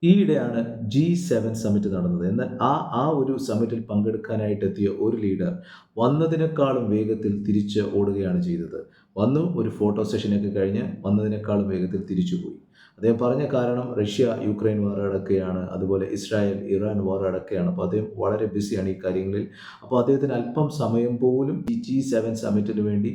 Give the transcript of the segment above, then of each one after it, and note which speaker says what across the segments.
Speaker 1: ഈയിടെയാണ് G7 summit നടന്നത്. എന്നാൽ ആ ഒരു സമ്മിറ്റിൽ പങ്കെടുക്കാനായിട്ട് എത്തിയ ഒരു ലീഡർ വന്നതിനേക്കാളും വേഗത്തിൽ തിരിച്ച് ഓടുകയാണ് ചെയ്തത്. വന്നു, ഒരു ഫോട്ടോ സെഷനൊക്കെ കഴിഞ്ഞ് വന്നതിനേക്കാളും വേഗത്തിൽ തിരിച്ചുപോയി. അദ്ദേഹം പറഞ്ഞ കാരണം റഷ്യ യുക്രൈൻ വാർ നടക്കുകയാണ്, അതുപോലെ ഇസ്രായേൽ ഇറാൻ വാർ നടക്കുകയാണ്. അപ്പോൾ അദ്ദേഹം വളരെ ബിസിയാണ് ഈ കാര്യങ്ങളിൽ. അപ്പോൾ അദ്ദേഹത്തിന് അല്പം സമയം പോലും ഈ G7 സമ്മിറ്റിന് വേണ്ടി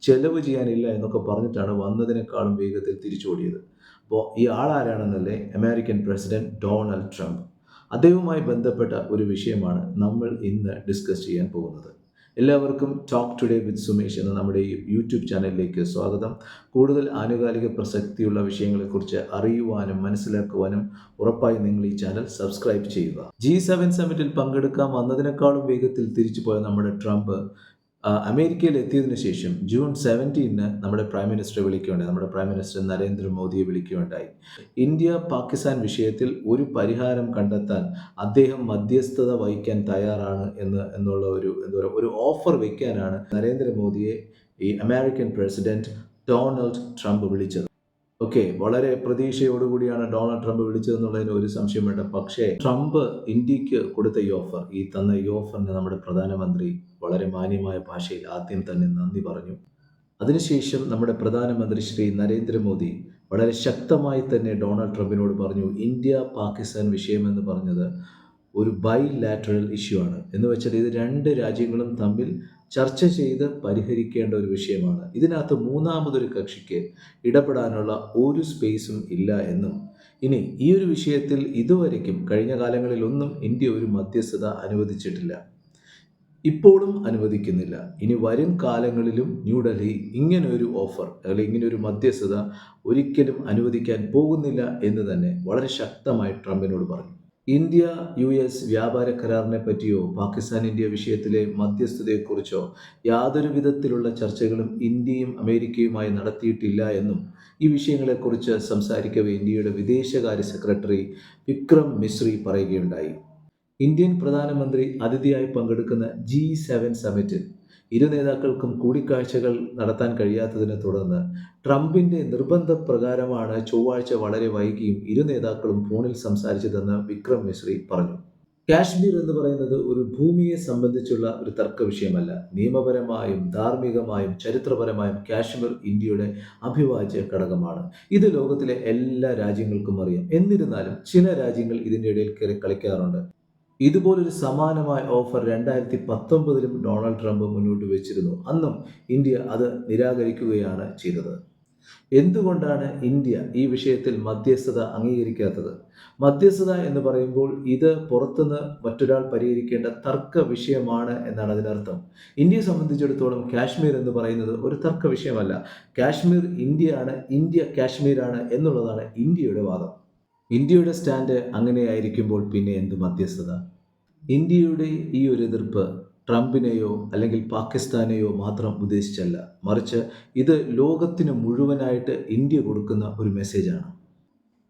Speaker 1: ചെലവ് ചെയ്യാനില്ല എന്നൊക്കെ പറഞ്ഞിട്ടാണ് വന്നതിനേക്കാളും വേഗത്തിൽ തിരിച്ചോടിയത്. അപ്പോൾ ഈ ആളാരാണെന്നല്ലേ, അമേരിക്കൻ പ്രസിഡന്റ് ഡൊണാൾഡ് ട്രംപ്. അദ്ദേഹവുമായി ബന്ധപ്പെട്ട ഒരു വിഷയമാണ് നമ്മൾ ഇന്ന് ഡിസ്കസ് ചെയ്യാൻ പോകുന്നത്. എല്ലാവർക്കും ടോക്ക് ടുഡേ വിത്ത് സുമേഷ് എന്ന നമ്മുടെ ഈ യൂട്യൂബ് ചാനലിലേക്ക് സ്വാഗതം. കൂടുതൽ ആനുകാലിക പ്രസക്തിയുള്ള വിഷയങ്ങളെക്കുറിച്ച് അറിയുവാനും മനസ്സിലാക്കുവാനും ഉറപ്പായി നിങ്ങൾ ഈ ചാനൽ സബ്സ്ക്രൈബ് ചെയ്യുക. G7 സമ്മിറ്റിൽ പങ്കെടുക്കാൻ വന്നതിനേക്കാളും വേഗത്തിൽ തിരിച്ചുപോയ നമ്മുടെ ട്രംപ് അമേരിക്കയിൽ എത്തിയതിനു ശേഷം ജൂൺ 17 നമ്മുടെ പ്രൈം മിനിസ്റ്ററെ വിളിക്കുകയുണ്ടായി. നമ്മുടെ പ്രൈം മിനിസ്റ്റർ നരേന്ദ്രമോദിയെ വിളിക്കുകയുണ്ടായി. ഇന്ത്യ പാകിസ്ഥാൻ വിഷയത്തിൽ ഒരു പരിഹാരം കണ്ടെത്താൻ അദ്ദേഹം മധ്യസ്ഥത വഹിക്കാൻ തയ്യാറാണ് എന്നുള്ള ഒരു ഓഫർ വയ്ക്കാനാണ് നരേന്ദ്രമോദിയെ ഈ അമേരിക്കൻ പ്രസിഡന്റ് ഡൊണാൾഡ് ട്രംപ് വിളിച്ചത്. ഓക്കെ, വളരെ പ്രതീക്ഷയോടുകൂടിയാണ് ഡൊണാൾഡ് ട്രംപ് വിളിച്ചതെന്നുള്ളതിന് ഒരു സംശയം വേണ്ട. പക്ഷേ ട്രംപ് ഇന്ത്യക്ക് കൊടുത്ത തന്ന ഈ ഓഫറിന് നമ്മുടെ പ്രധാനമന്ത്രി വളരെ മാന്യമായ ഭാഷയിൽ ആദ്യം തന്നെ നന്ദി പറഞ്ഞു. അതിനുശേഷം നമ്മുടെ പ്രധാനമന്ത്രി ശ്രീ നരേന്ദ്രമോദി വളരെ ശക്തമായി തന്നെ ഡൊണാൾഡ് ട്രംപിനോട് പറഞ്ഞു, ഇന്ത്യ പാകിസ്ഥാൻ വിഷയമെന്ന് പറഞ്ഞത് ഒരു ബൈലാറ്ററൽ ഇഷ്യൂ ആണ്. എന്ന് വെച്ചാൽ ഇത് രണ്ട് രാജ്യങ്ങളും തമ്മിൽ ചർച്ച ചെയ്ത് പരിഹരിക്കേണ്ട ഒരു വിഷയമാണ്. ഇതിനകത്ത് മൂന്നാമതൊരു കക്ഷിക്ക് ഇടപെടാനുള്ള ഒരു സ്പേസും ഇല്ല എന്നും, ഇനി ഈ ഒരു വിഷയത്തിൽ ഇതുവരെയ്ക്കും കഴിഞ്ഞ കാലങ്ങളിലൊന്നും ഇന്ത്യ ഒരു മധ്യസ്ഥത അനുവദിച്ചിട്ടില്ല, ഇപ്പോഴും അനുവദിക്കുന്നില്ല, ഇനി വരും കാലങ്ങളിലും ന്യൂഡൽഹി ഇങ്ങനെ ഒരു ഓഫർ അല്ലെങ്കിൽ ഇങ്ങനെ ഒരു മധ്യസ്ഥത ഒരിക്കലും അനുവദിക്കാൻ പോകുന്നില്ല എന്ന് തന്നെ വളരെ ശക്തമായി ട്രംപിനോട് പറഞ്ഞു. ഇന്ത്യ US വ്യാപാര കരാറിനെ പറ്റിയോ പാകിസ്ഥാൻ ഇന്ത്യ വിഷയത്തിലെ മധ്യസ്ഥതയെക്കുറിച്ചോ യാതൊരു വിധത്തിലുള്ള ചർച്ചകളും ഇന്ത്യയും അമേരിക്കയുമായി നടത്തിയിട്ടില്ല എന്നും ഈ വിഷയങ്ങളെക്കുറിച്ച് സംസാരിക്കവേ ഇന്ത്യയുടെ വിദേശകാര്യ സെക്രട്ടറി വിക്രം മിശ്രി പറയുകയുണ്ടായി. ഇന്ത്യൻ പ്രധാനമന്ത്രി അതിഥിയായി പങ്കെടുക്കുന്ന G7 സമ്മിറ്റിൽ ഇരു നേതാക്കൾക്കും കൂടിക്കാഴ്ചകൾ നടത്താൻ കഴിയാത്തതിനെ തുടർന്ന് ട്രംപിന്റെ നിർബന്ധപ്രകാരമാണ് ചൊവ്വാഴ്ച വളരെ വൈകിയും ഇരു നേതാക്കളും ഫോണിൽ സംസാരിച്ചതെന്ന് വിക്രം മിശ്രി പറഞ്ഞു. കാശ്മീർ എന്ന് പറയുന്നത് ഒരു ഭൂമിയെ സംബന്ധിച്ചുള്ള ഒരു തർക്ക വിഷയമല്ല. നിയമപരമായും ധാർമ്മികമായും ചരിത്രപരമായും കാശ്മീർ ഇന്ത്യയുടെ അവിഭാജ്യ ഘടകമാണ്. ഇത് ലോകത്തിലെ എല്ലാ രാജ്യങ്ങൾക്കും അറിയാം. എന്നിരുന്നാലും ചില രാജ്യങ്ങൾ ഇതിൻ്റെ ഇടയിൽ കയറി കളിക്കാറുണ്ട്. ഇതുപോലൊരു സമാനമായ ഓഫർ 2019 ഡൊണാൾഡ് ട്രംപ് മുന്നോട്ട് വെച്ചിരുന്നു. അന്നും ഇന്ത്യ അത് നിരാകരിക്കുകയാണ് ചെയ്തത്. എന്തുകൊണ്ടാണ് ഇന്ത്യ ഈ വിഷയത്തിൽ മധ്യസ്ഥത അംഗീകരിക്കാത്തത്? മധ്യസ്ഥത എന്ന് പറയുമ്പോൾ ഇത് പുറത്തുനിന്ന് മറ്റൊരാൾ പരിഹരിക്കേണ്ട തർക്ക വിഷയമാണ് എന്നാണ് അതിനർത്ഥം. ഇന്ത്യയെ സംബന്ധിച്ചിടത്തോളം കാശ്മീർ എന്ന് പറയുന്നത് ഒരു തർക്ക വിഷയമല്ല. കാശ്മീർ ഇന്ത്യയാണ്, ഇന്ത്യ കാശ്മീരാണ് എന്നുള്ളതാണ് ഇന്ത്യയുടെ വാദം. ഇന്ത്യയുടെ സ്റ്റാൻഡ് അങ്ങനെയായിരിക്കുമ്പോൾ പിന്നെ എന്ത് മധ്യസ്ഥത? ഇന്ത്യയുടെ ഈ ഒരു എതിർപ്പ് ട്രംപിനെയോ അല്ലെങ്കിൽ പാകിസ്ഥാനെയോ മാത്രം ഉദ്ദേശിച്ചല്ല, മറിച്ച് ഇത് ലോകത്തിന് മുഴുവനായിട്ട് ഇന്ത്യ കൊടുക്കുന്ന ഒരു മെസ്സേജാണ്.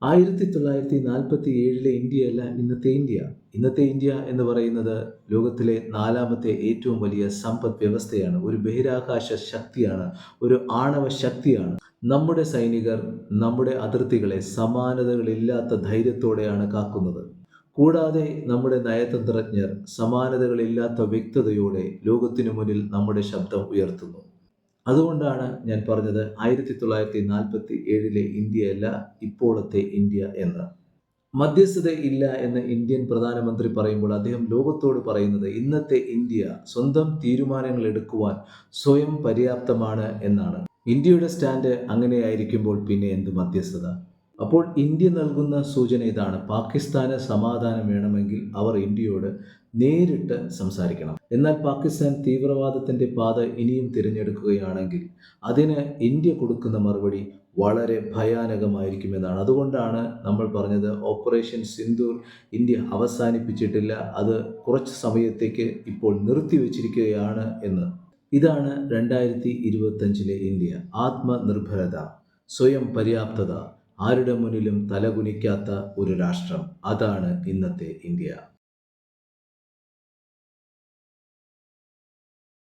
Speaker 1: 1947 ഇന്ത്യയല്ല ഇന്നത്തെ ഇന്ത്യ. ഇന്നത്തെ ഇന്ത്യ എന്ന് പറയുന്നത് ലോകത്തിലെ 4ാമത്തെ ഏറ്റവും വലിയ സമ്പദ് വ്യവസ്ഥയാണ്, ഒരു ബഹിരാകാശ ശക്തിയാണ്, ഒരു ആണവ ശക്തിയാണ്. നമ്മുടെ സൈനികർ നമ്മുടെ അതിർത്തികളെ സമാനതകളില്ലാത്ത ധൈര്യത്തോടെയാണ് കാക്കുന്നത്. കൂടാതെ നമ്മുടെ നയതന്ത്രജ്ഞർ സമാനതകളില്ലാത്ത വ്യക്തതയോടെ ലോകത്തിനു മുന്നിൽ നമ്മുടെ ശബ്ദം ഉയർത്തുന്നു. അതുകൊണ്ടാണ് ഞാൻ പറഞ്ഞത് 1947 ഇന്ത്യയല്ല ഇപ്പോഴത്തെ ഇന്ത്യ എന്ന്. മധ്യസ്ഥത ഇല്ല എന്ന് ഇന്ത്യൻ പ്രധാനമന്ത്രി പറയുമ്പോൾ അദ്ദേഹം ലോകത്തോട് പറയുന്നത് ഇന്നത്തെ ഇന്ത്യ സ്വന്തം തീരുമാനങ്ങൾ എടുക്കുവാൻ സ്വയം പര്യാപ്തമാണ് എന്നാണ്. ഇന്ത്യയുടെ സ്റ്റാൻഡ് അങ്ങനെയായിരിക്കുമ്പോൾ പിന്നെ എന്ത് മധ്യസ്ഥത? അപ്പോൾ ഇന്ത്യ നൽകുന്ന സൂചന ഇതാണ്: പാകിസ്ഥാന് സമാധാനം വേണമെങ്കിൽ അവർ ഇന്ത്യയോട് നേരിട്ട് സംസാരിക്കണം. എന്നാൽ പാകിസ്ഥാൻ തീവ്രവാദത്തിൻ്റെ പാത ഇനിയും തിരഞ്ഞെടുക്കുകയാണെങ്കിൽ അതിന് ഇന്ത്യ കൊടുക്കുന്ന മറുപടി വളരെ ഭയാനകമായിരിക്കുമെന്നാണ്. അതുകൊണ്ടാണ് നമ്മൾ പറഞ്ഞത് ഓപ്പറേഷൻ സിന്ദൂർ ഇന്ത്യ അവസാനിപ്പിച്ചിട്ടില്ല, അത് കുറച്ച് സമയത്തേക്ക് ഇപ്പോൾ നിർത്തിവെച്ചിരിക്കുകയാണ് എന്ന്. ഇതാണ് 2025 ഇന്ത്യ. ആത്മനിർഭരത, സ്വയം പര്യാപ്തത, ആരുടെ മുന്നിലും തലകുനിക്കാത്ത ഒരു രാഷ്ട്രം. അതാണ് ഇന്നത്തെ ഇന്ത്യ.